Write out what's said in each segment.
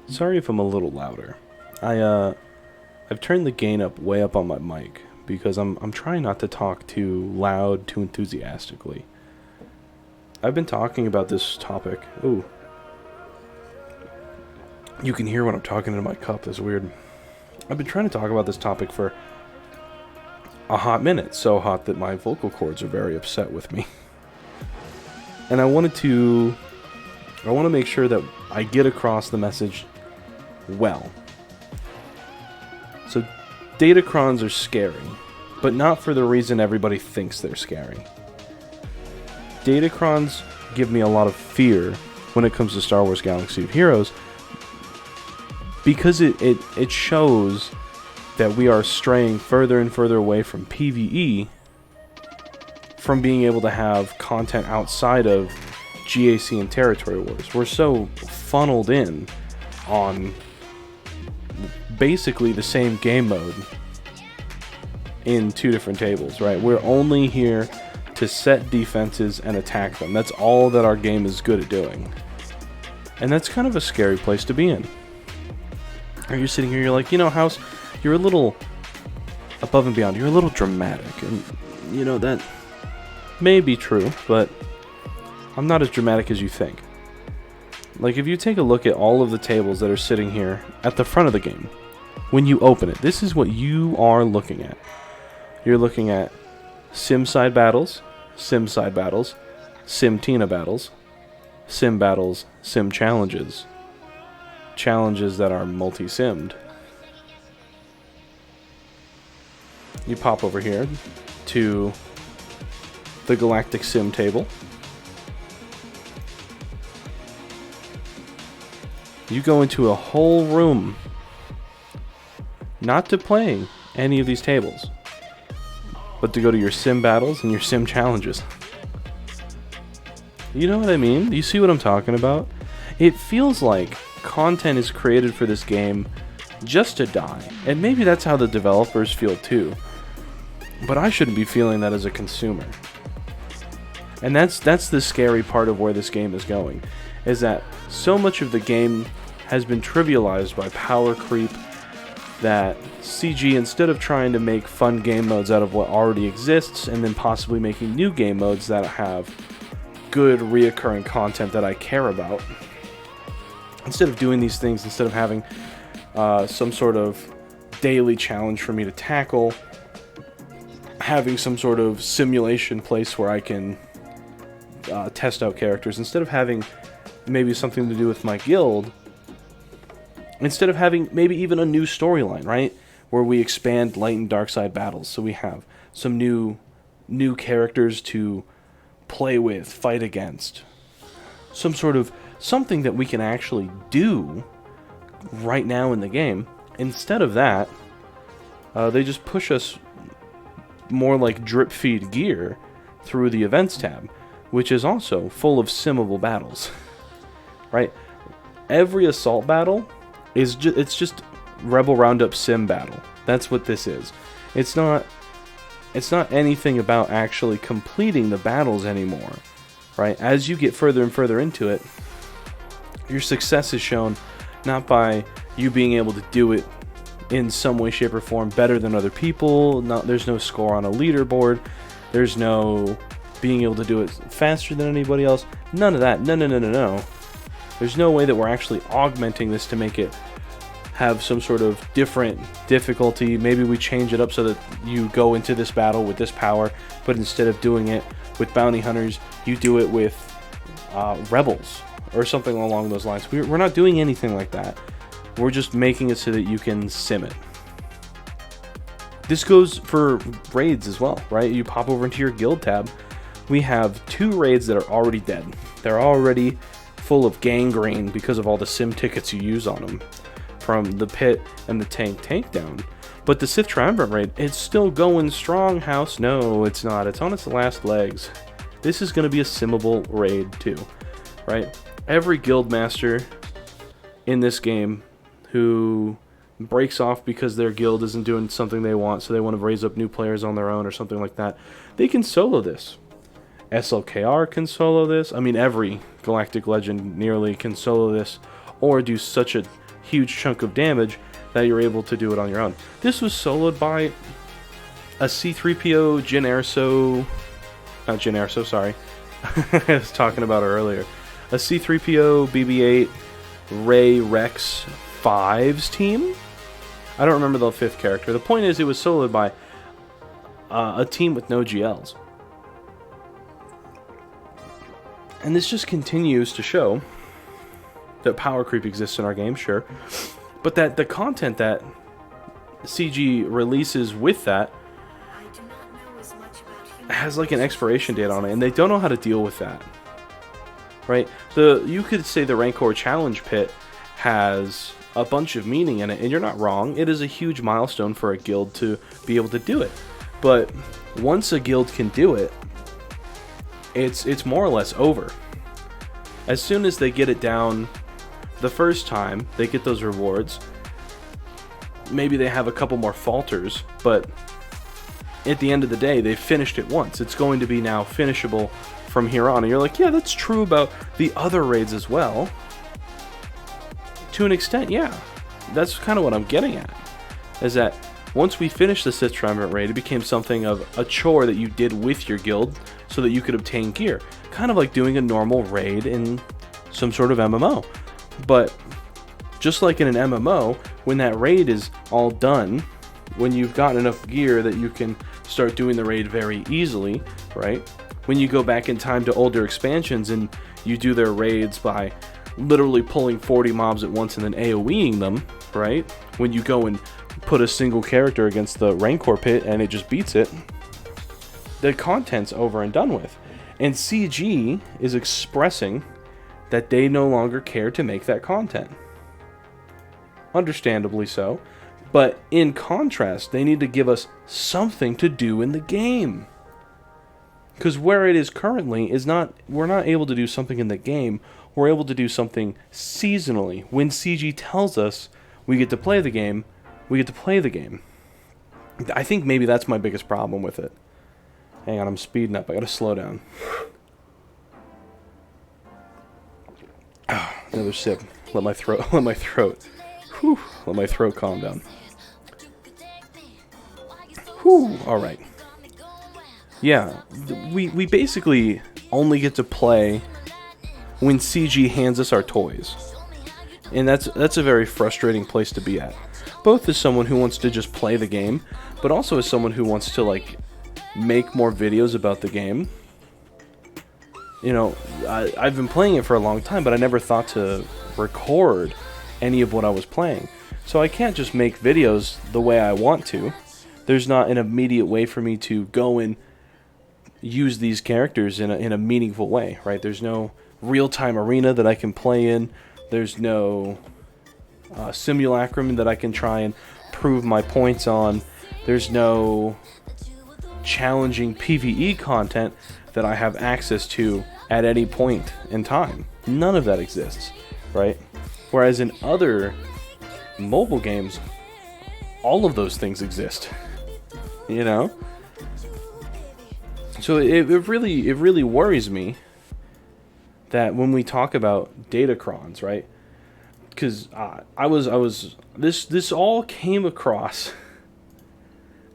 Sorry if I'm a little louder. I've turned the gain up way up on my mic because I'm trying not to talk too loud, too enthusiastically. I've been talking about this topic. Ooh. You can hear when I'm talking into my cup. That's weird. I've been trying to talk about this topic for a hot minute. So hot that my vocal cords are very upset with me. And I want to make sure that I get across the message well. So, Datacrons are scary, but not for the reason everybody thinks they're scary. Datacrons give me a lot of fear when it comes to Star Wars Galaxy of Heroes, because it shows that we are straying further and further away from PvE, from being able to have content outside of GAC and Territory Wars. We're so funneled in on basically the same game mode in two different tables, right? We're only here to set defenses and attack them. That's all that our game is good at doing. And that's kind of a scary place to be in. Are you sitting here, you're like, House, you're a little above and beyond. You're a little dramatic. And, that may be true, but I'm not as dramatic as you think. Like, if you take a look at all of the tables that are sitting here at the front of the game, when you open it, this is what you are looking at. You're looking at sim side battles, sim Tina battles, sim challenges, challenges that are multi-simmed. You pop over here to the Galactic Sim table. You go into a whole room, not to play any of these tables, but to go to your sim battles and your sim challenges. You know what I mean? You see what I'm talking about? It feels like content is created for this game just to die. And maybe that's how the developers feel too. But I shouldn't be feeling that as a consumer. And that's the scary part of where this game is going. Is that so much of the game has been trivialized by power creep, that CG, instead of trying to make fun game modes out of what already exists and then possibly making new game modes that have good reoccurring content that I care about, instead of doing these things, instead of having some sort of daily challenge for me to tackle, having some sort of simulation place where I can test out characters, instead of having maybe something to do with my guild, instead of having maybe even a new storyline, right, where we expand light and dark side battles, so we have some new characters to play with, fight against, some sort of something that we can actually do right now in the game. Instead of that, they just push us more like drip feed gear through the events tab, which is also full of simmable battles. Right? Every assault battle is it's just Rebel Roundup sim battle. That's what this is. It's not anything about actually completing the battles anymore. Right? As you get further and further into it, your success is shown not by you being able to do it in some way, shape, or form better than other people. There's no score on a leaderboard. There's no being able to do it faster than anybody else. None of that. No. There's no way that we're actually augmenting this to make it have some sort of different difficulty. Maybe we change it up so that you go into this battle with this power, but instead of doing it with bounty hunters, you do it with rebels or something along those lines. We're not doing anything like that. We're just making it so that you can sim it. This goes for raids as well, right? You pop over into your guild tab. We have 2 raids that are already dead. They're already full of gangrene because of all the sim tickets you use on them, from the pit and the tank down. But the Sith Triumvirate raid, it's still going strong, House. No, it's not. It's on its last legs. This is going to be a simmable raid too, right? Every guild master in this game who breaks off because their guild isn't doing something they want, so they want to raise up new players on their own or something like that, they can solo this. SLKR can solo this. I mean, every Galactic Legend nearly can solo this, or do such a huge chunk of damage that you're able to do it on your own. This was soloed by a C-3PO not Jyn Erso, sorry. I was talking about her earlier. A C-3PO BB-8 Rey Rex 5's team? I don't remember the 5th character. The point is, it was soloed by a team with no GLs. And this just continues to show that power creep exists in our game, sure. But that the content that CG releases with that has like an expiration date on it, and they don't know how to deal with that. Right? You could say the Rancor Challenge Pit has a bunch of meaning in it, and you're not wrong. It is a huge milestone for a guild to be able to do it. But once a guild can do it, it's more or less over. As soon as they get it down the first time, they get those rewards. Maybe they have a couple more falters, but at the end of the day, they've finished it once. It's going to be now finishable from here on. And you're like, yeah, that's true about the other raids as well. To an extent, yeah. That's kind of what I'm getting at. Is that once we finished the Sith Triumvirate raid, it became something of a chore that you did with your guild so that you could obtain gear. Kind of like doing a normal raid in some sort of MMO. But just like in an MMO, when that raid is all done, when you've got enough gear that you can start doing the raid very easily, right? When you go back in time to older expansions and you do their raids by literally pulling 40 mobs at once and then AoEing them, right? When you go and put a single character against the Rancor pit and it just beats it, the content's over and done with. And CG is expressing that they no longer care to make that content. Understandably so. But in contrast, they need to give us something to do in the game. Because where it is currently is we're not able to do something in the game. We're able to do something seasonally. When CG tells us we get to play the game, we get to play the game. I think maybe that's my biggest problem with it. Hang on, I'm speeding up. I gotta slow down. Another sip. Let my throat calm down. Whew, alright. Yeah, we basically only get to play when CG hands us our toys. And that's a very frustrating place to be at. Both as someone who wants to just play the game, but also as someone who wants to, like, make more videos about the game. You know, I've been playing it for a long time, but I never thought to record any of what I was playing. So I can't just make videos the way I want to. There's not an immediate way for me to go and use these characters in a meaningful way, right? There's no real-time arena that I can play in. There's no simulacrum that I can try and prove my points on. There's no challenging PvE content that I have access to at any point in time. None of that exists, right? Whereas in other mobile games, all of those things exist, you know? So it really worries me that when we talk about Datacrons, right? Because this all came across.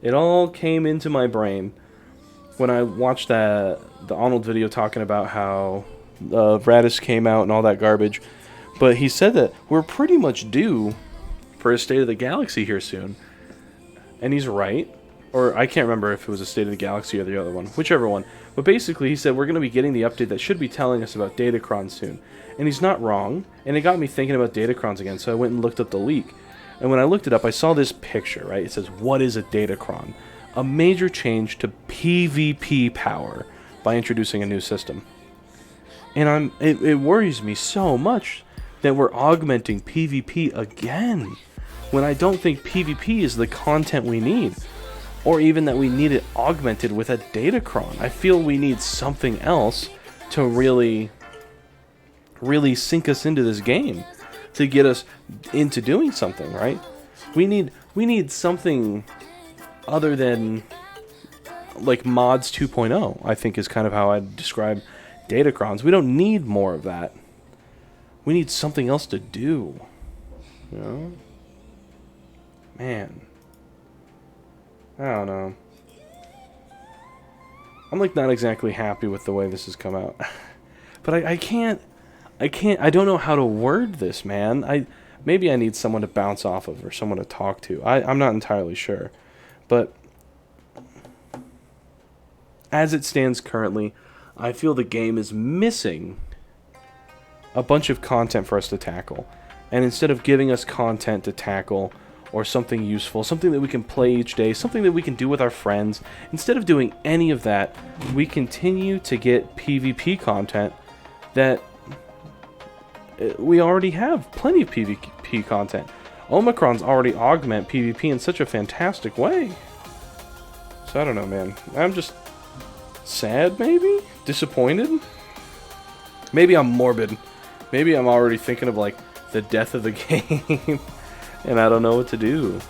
It all came into my brain when I watched the Arnold video talking about how Radis came out and all that garbage. But he said that we're pretty much due for a State of the Galaxy here soon. And he's right. Or I can't remember if it was a State of the Galaxy or the other one. Whichever one. But basically he said we're going to be getting the update that should be telling us about Datacrons soon. And he's not wrong. And it got me thinking about Datacrons again. So I went and looked up the leak. And when I looked it up, I saw this picture, right? It says, what is a Datacron? A major change to PvP power by introducing a new system. And it worries me so much that we're augmenting PvP again, when I don't think PvP is the content we need, or even that we need it augmented with a Datacron. I feel we need something else to really sink us into this game, to get us into doing something, right? We need something other than like mods 2.0, I think is kind of how I'd describe Datacrons. We don't need more of that. We need something else to do. You know? Man. I don't know. I'm like not exactly happy with the way this has come out. But I don't know how to word this, man. Maybe I need someone to bounce off of or someone to talk to. I'm not entirely sure. But as it stands currently, I feel the game is missing a bunch of content for us to tackle. And instead of giving us content to tackle, or something useful, something that we can play each day, something that we can do with our friends, instead of doing any of that, we continue to get PvP content that we already have plenty of PvP content. Omicrons already augment PvP in such a fantastic way. So I don't know, man. I'm just sad, maybe? Disappointed? Maybe I'm morbid. Maybe I'm already thinking of, like, the death of the game. And I don't know what to do.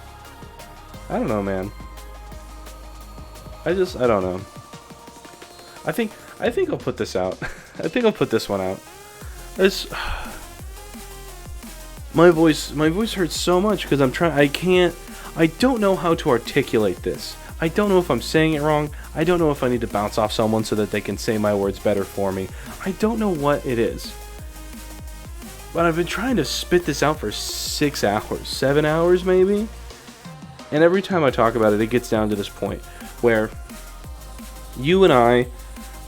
I don't know, man. I don't know. I think I'll put this out. I think I'll put this one out. My voice hurts so much because I don't know how to articulate this. I don't know if I'm saying it wrong. I don't know if I need to bounce off someone so that they can say my words better for me. I don't know what it is. But I've been trying to spit this out for 6 hours, 7 hours maybe? And every time I talk about it, it gets down to this point where you and I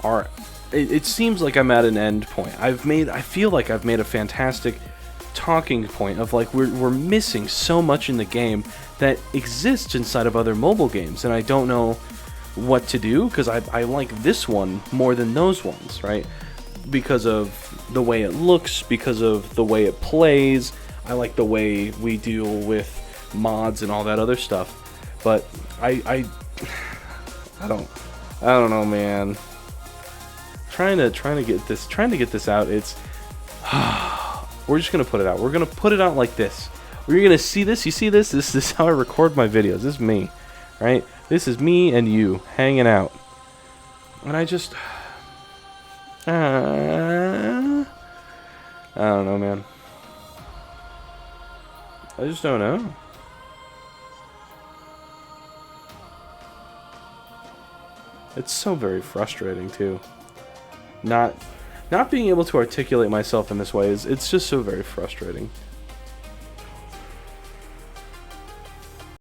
are... It seems like I'm at an end point. I feel like I've made a fantastic talking point of like we're missing so much in the game that exists inside of other mobile games, and I don't know what to do because I like this one more than those ones, right? Because of the way it looks, because of the way it plays. I like the way we deal with mods and all that other stuff. But I don't know, man. Trying to get this out. It's we're just gonna put it out. We're gonna put it out like this. We're gonna see this. You see this? This is how I record my videos. This is me, right? This is me and you hanging out. And I just. I don't know, man. I just don't know. It's so very frustrating too. Not being able to articulate myself in this way it's just so very frustrating.